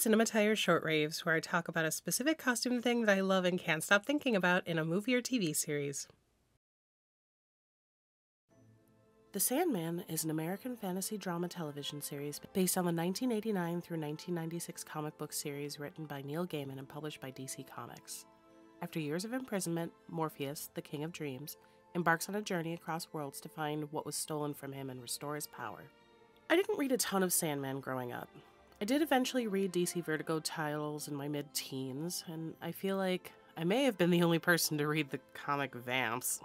Cinematire Short Raves, where I talk about a specific costume thing that I love and can't stop thinking about in a movie or TV series. The Sandman is an American fantasy drama television series based on the 1989 through 1996 comic book series written by Neil Gaiman and published by DC Comics. After years of imprisonment, Morpheus, the King of Dreams, embarks on a journey across worlds to find what was stolen from him and restore his power. I didn't read a ton of Sandman growing up. I did eventually read DC Vertigo titles in my mid-teens, and I feel like I may have been the only person to read the comic Vamps.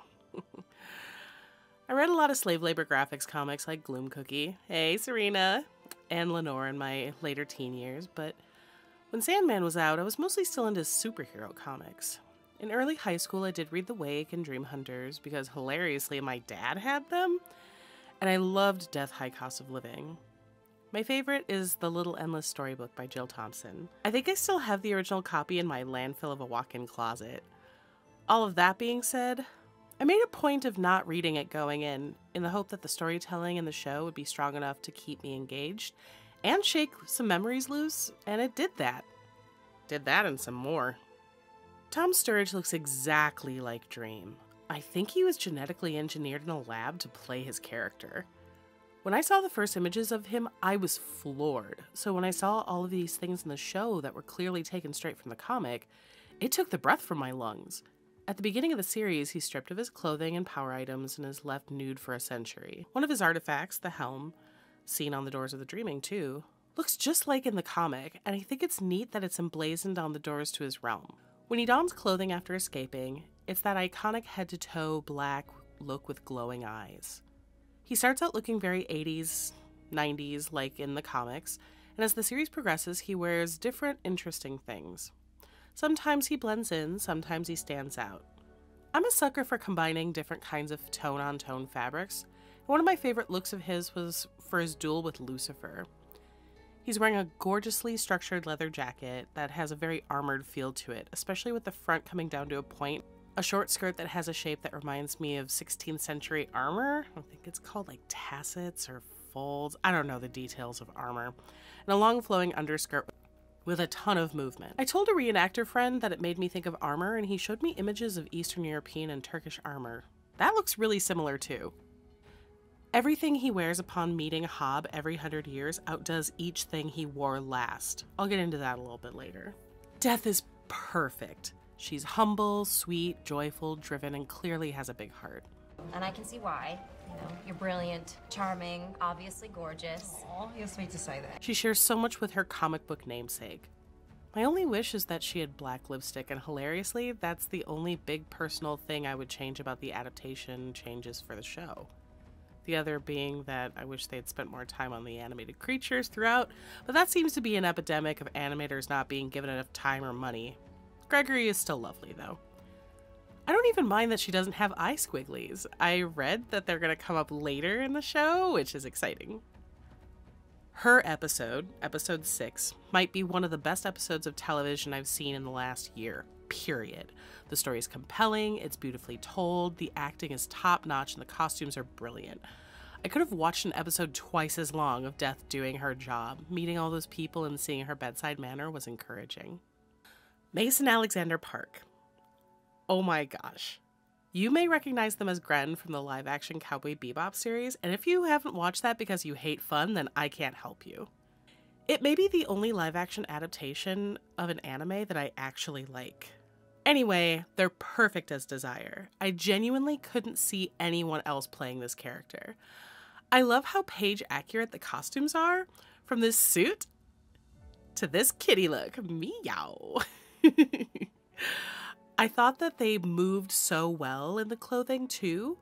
I read a lot of slave labor graphics comics like Gloom Cookie, hey Serena, and Lenore in my later teen years, but when Sandman was out, I was mostly still into superhero comics. In early high school, I did read The Wake and Dream Hunters because, hilariously, my dad had them, and I loved Death High Cost of Living. My favorite is The Little Endless Storybook by Jill Thompson. I think I still have the original copy in my landfill of a walk-in closet. All of that being said, I made a point of not reading it going in the hope that the storytelling in the show would be strong enough to keep me engaged and shake some memories loose, and it did that. Did that and some more. Tom Sturridge looks exactly like Dream. I think he was genetically engineered in a lab to play his character. When I saw the first images of him, I was floored. So when I saw all of these things in the show that were clearly taken straight from the comic, it took the breath from my lungs. At the beginning of the series, he's stripped of his clothing and power items and is left nude for a century. One of his artifacts, the helm, seen on the doors of the Dreaming too, looks just like in the comic, and I think it's neat that it's emblazoned on the doors to his realm. When he dons clothing after escaping, it's that iconic head-to-toe black look with glowing eyes. He starts out looking very 80s, 90s like in the comics, and as the series progresses, he wears different interesting things. Sometimes he blends in, sometimes he stands out. I'm a sucker for combining different kinds of tone-on-tone fabrics. One of my favorite looks of his was for his duel with Lucifer. He's wearing a gorgeously structured leather jacket that has a very armored feel to it, especially with the front coming down to a point. A short skirt that has a shape that reminds me of 16th century armor. I think it's called like tassets or folds. I don't know the details of armor. And a long flowing underskirt with a ton of movement. I told a reenactor friend that it made me think of armor, and he showed me images of Eastern European and Turkish armor. That looks really similar too. Everything he wears upon meeting Hob every 100 years outdoes each thing he wore last. I'll get into that a little bit later. Death is perfect. She's humble, sweet, joyful, driven, and clearly has a big heart. And I can see why. You know, you're brilliant, charming, obviously gorgeous. Oh, you're sweet to say that. She shares so much with her comic book namesake. My only wish is that she had black lipstick, and hilariously, that's the only big personal thing I would change about the adaptation changes for the show. The other being that I wish they had spent more time on the animated creatures throughout, but that seems to be an epidemic of animators not being given enough time or money. Gregory is still lovely, though. I don't even mind that she doesn't have eye squigglies. I read that they're going to come up later in the show, which is exciting. Her episode, episode 6, might be one of the best episodes of television I've seen in the last year, period. The story is compelling, it's beautifully told, the acting is top-notch, and the costumes are brilliant. I could have watched an episode twice as long of Death doing her job. Meeting all those people and seeing her bedside manner was encouraging. Mason Alexander Park. Oh my gosh. You may recognize them as Gren from the live-action Cowboy Bebop series, and if you haven't watched that because you hate fun, then I can't help you. It may be the only live-action adaptation of an anime that I actually like. Anyway, they're perfect as Desire. I genuinely couldn't see anyone else playing this character. I love how page-accurate the costumes are, from this suit to this kitty look. Meow. I thought that they moved so well in the clothing too.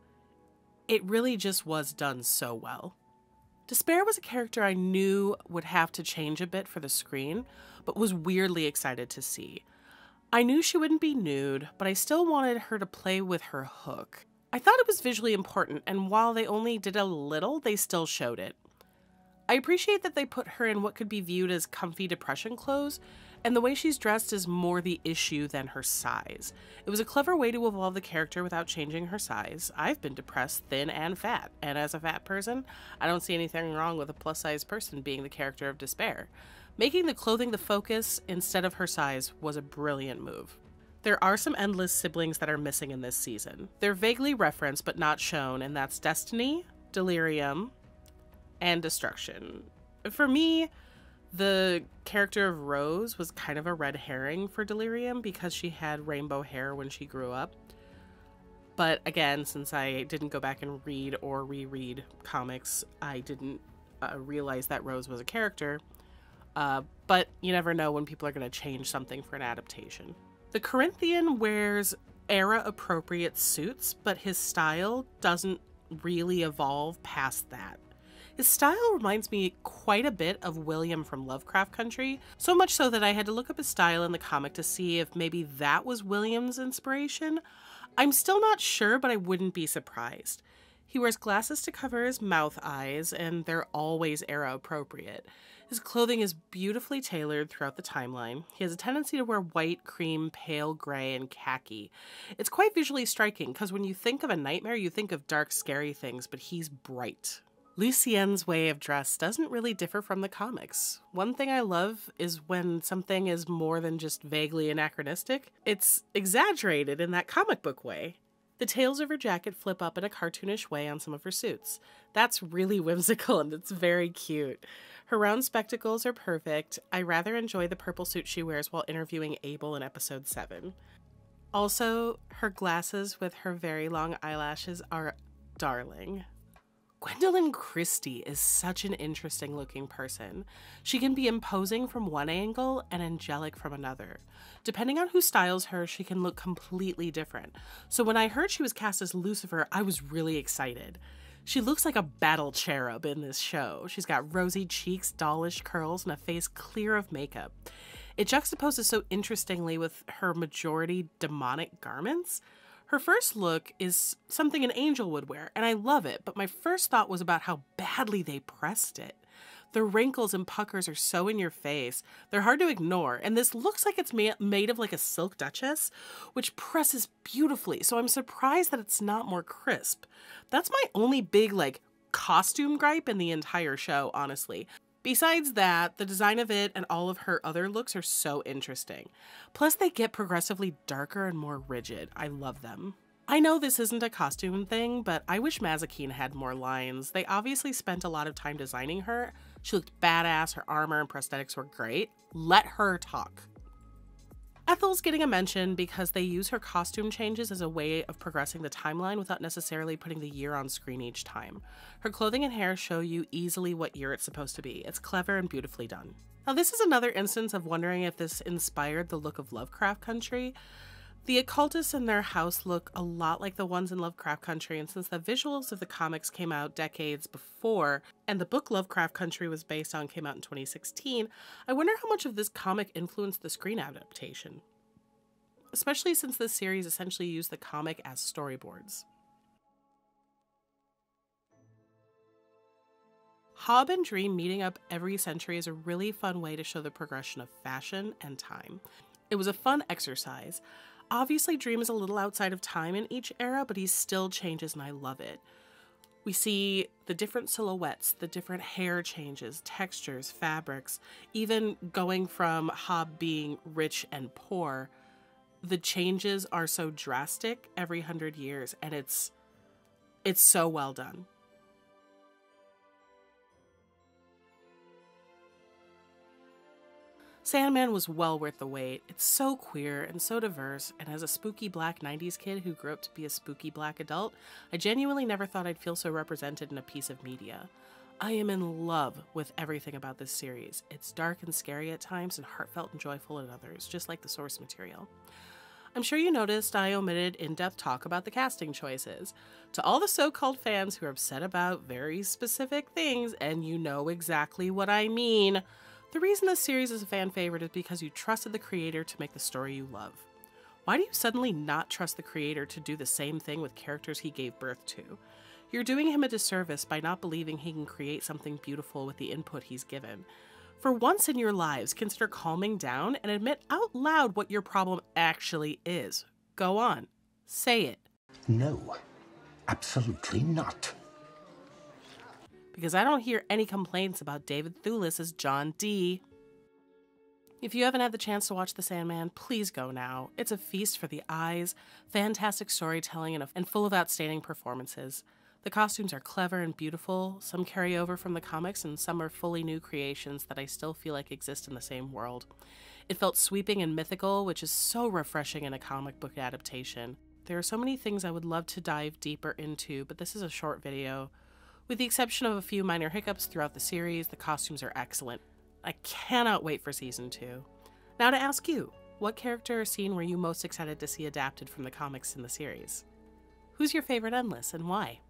It really just was done so well. Despair was a character I knew would have to change a bit for the screen, but was weirdly excited to see. I knew she wouldn't be nude, but I still wanted her to play with her hook. I thought it was visually important, and while they only did a little, they still showed it. I appreciate that they put her in what could be viewed as comfy depression clothes, and the way she's dressed is more the issue than her size. It was a clever way to evolve the character without changing her size. I've been depressed, thin, and fat, and as a fat person, I don't see anything wrong with a plus-size person being the character of Despair. Making the clothing the focus instead of her size was a brilliant move. There are some endless siblings that are missing in this season. They're vaguely referenced but not shown, and that's Destiny, Delirium, and Destruction. For me, the character of Rose was kind of a red herring for Delirium because she had rainbow hair when she grew up. But again, since I didn't go back and read or reread comics, I didn't realize that Rose was a character. But you never know when people are going to change something for an adaptation. The Corinthian wears era-appropriate suits, but his style doesn't really evolve past that. His style reminds me quite a bit of William from Lovecraft Country, so much so that I had to look up his style in the comic to see if maybe that was William's inspiration. I'm still not sure, but I wouldn't be surprised. He wears glasses to cover his mouth eyes, and they're always era-appropriate. His clothing is beautifully tailored throughout the timeline. He has a tendency to wear white, cream, pale gray, and khaki. It's quite visually striking, because when you think of a nightmare, you think of dark, scary things, but he's bright. Lucien's way of dress doesn't really differ from the comics. One thing I love is when something is more than just vaguely anachronistic. It's exaggerated in that comic book way. The tails of her jacket flip up in a cartoonish way on some of her suits. That's really whimsical and it's very cute. Her round spectacles are perfect. I rather enjoy the purple suit she wears while interviewing Abel in episode 7. Also, her glasses with her very long eyelashes are darling. Gwendolyn Christie is such an interesting looking person. She can be imposing from one angle and angelic from another. Depending on who styles her, she can look completely different. So when I heard she was cast as Lucifer, I was really excited. She looks like a battle cherub in this show. She's got rosy cheeks, dollish curls, and a face clear of makeup. It juxtaposes so interestingly with her majority demonic garments. Her first look is something an angel would wear, and I love it, but my first thought was about how badly they pressed it. The wrinkles and puckers are so in your face, they're hard to ignore, and this looks like it's made of like a silk duchess, which presses beautifully, so I'm surprised that it's not more crisp. That's my only big, costume gripe in the entire show, honestly. Besides that, the design of it and all of her other looks are so interesting. Plus, they get progressively darker and more rigid. I love them. I know this isn't a costume thing, but I wish Mazikeen had more lines. They obviously spent a lot of time designing her. She looked badass, her armor and prosthetics were great. Let her talk. Ethel's getting a mention because they use her costume changes as a way of progressing the timeline without necessarily putting the year on screen each time. Her clothing and hair show you easily what year it's supposed to be. It's clever and beautifully done. Now this is another instance of wondering if this inspired the look of Lovecraft Country. The occultists in their house look a lot like the ones in Lovecraft Country, and since the visuals of the comics came out decades before, and the book Lovecraft Country was based on came out in 2016, I wonder how much of this comic influenced the screen adaptation. Especially since this series essentially used the comic as storyboards. Hob and Dream meeting up every century is a really fun way to show the progression of fashion and time. It was a fun exercise. Obviously, Dream is a little outside of time in each era, but he still changes and I love it. We see the different silhouettes, the different hair changes, textures, fabrics, even going from Hob being rich and poor. The changes are so drastic every 100 years, and it's so well done. Sandman was well worth the wait. It's so queer and so diverse, and as a spooky black 90s kid who grew up to be a spooky black adult, I genuinely never thought I'd feel so represented in a piece of media. I am in love with everything about this series. It's dark and scary at times and heartfelt and joyful at others, just like the source material. I'm sure you noticed I omitted in-depth talk about the casting choices. To all the so-called fans who are upset about very specific things, and you know exactly what I mean, the reason this series is a fan favorite is because you trusted the creator to make the story you love. Why do you suddenly not trust the creator to do the same thing with characters he gave birth to? You're doing him a disservice by not believing he can create something beautiful with the input he's given. For once in your lives, consider calming down and admit out loud what your problem actually is. Go on. Say it. No, absolutely not. Because I don't hear any complaints about David Thewlis as John Dee. If you haven't had the chance to watch The Sandman, please go now. It's a feast for the eyes, fantastic storytelling, and full of outstanding performances. The costumes are clever and beautiful, some carry over from the comics, and some are fully new creations that I still feel like exist in the same world. It felt sweeping and mythical, which is so refreshing in a comic book adaptation. There are so many things I would love to dive deeper into, but this is a short video. With the exception of a few minor hiccups throughout the series, the costumes are excellent. I cannot wait for Season 2. Now to ask you, what character or scene were you most excited to see adapted from the comics in the series? Who's your favorite Endless and why?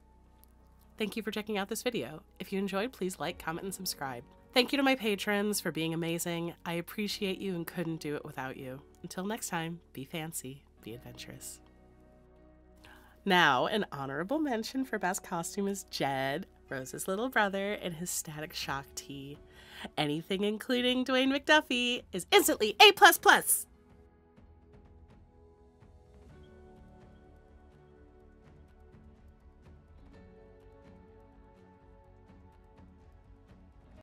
Thank you for checking out this video. If you enjoyed, please like, comment, and subscribe. Thank you to my patrons for being amazing. I appreciate you and couldn't do it without you. Until next time, be fancy, be adventurous. Now, an honorable mention for best costume is Jed, Rose's little brother, in his Static Shock tee. Anything including Dwayne McDuffie is instantly A++.